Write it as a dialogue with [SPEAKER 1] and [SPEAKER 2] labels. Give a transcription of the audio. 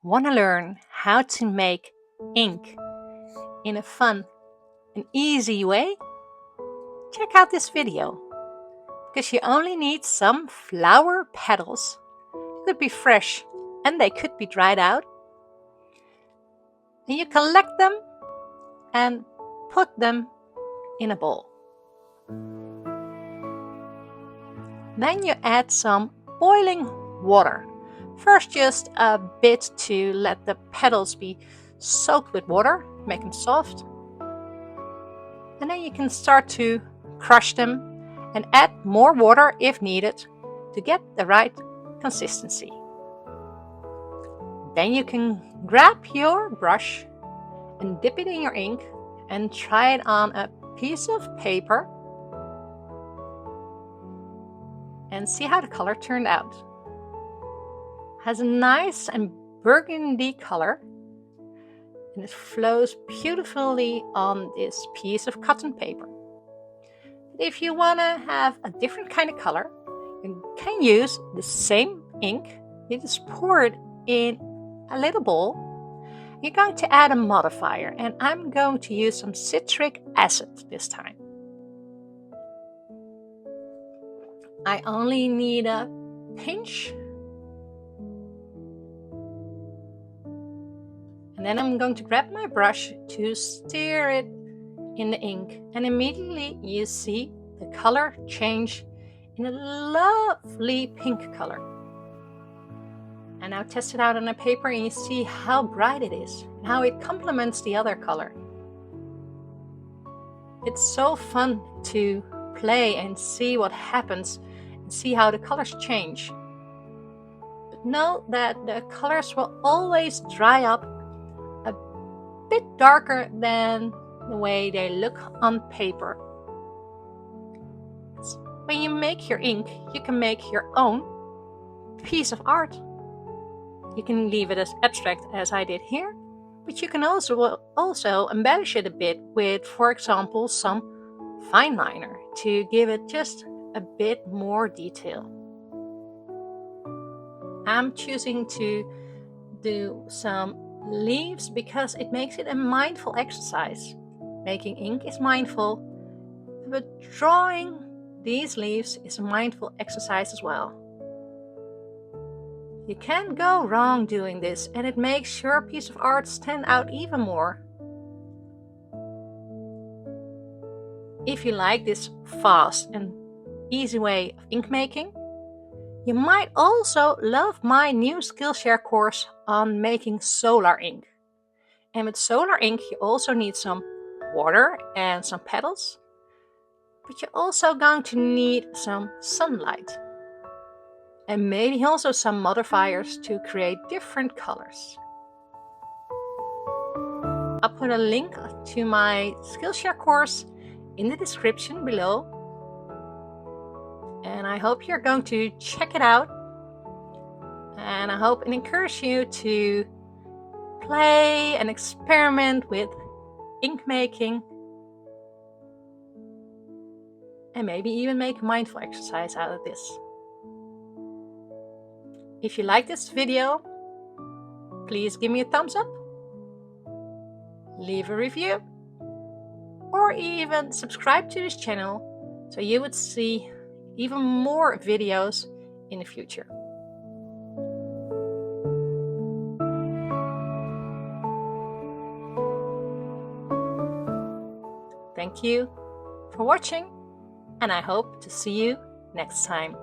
[SPEAKER 1] Want to learn how to make ink in a fun and easy way? Check out this video, because you only need some flower petals. They could be fresh and they could be dried out. And you collect them and put them in a bowl. Then you add some boiling water. First just a bit to let the petals be soaked with water, make them soft. And then you can start to crush them and add more water if needed to get the right consistency. Then you can grab your brush and dip it in your ink and try it on a piece of paper and see how the color turned out. It has a nice and burgundy color, and it flows beautifully on this piece of cotton paper. If you want to have a different kind of color, you can use the same ink. You just pour it in a little bowl. You're going to add a modifier, and I'm going to use some citric acid this time. I only need a pinch. And then I'm going to grab my brush to stir it in the ink, and immediately you see the color change in a lovely pink color. And now test it out on a paper and you see how bright it is and how it complements the other color. It's so fun to play and see what happens and see how the colors change. But know that the colors will always dry up a bit darker than the way they look on paper. When you make your ink, you can make your own piece of art. You can leave it as abstract as I did here, but you can also embellish it a bit with, for example, some fineliner to give it just a bit more detail. I'm choosing to do some leaves because it makes it a mindful exercise. Making ink is mindful, but drawing these leaves is a mindful exercise as well. You can't go wrong doing this, and it makes your piece of art stand out even more. If you like this fast and easy way of ink making, you might also love my new Skillshare course on making solar ink. And with solar ink, you also need some water and some petals, but you're also going to need some sunlight and maybe also some modifiers to create different colors. I'll put a link to my Skillshare course in the description below, and I hope you're going to check it out, and I hope and encourage you to play and experiment with ink making, and maybe even make a mindful exercise out of this. If you like this video, please give me a thumbs up, leave a review, or even subscribe to this channel so you would see even more videos in the future. Thank you for watching, and I hope to see you next time.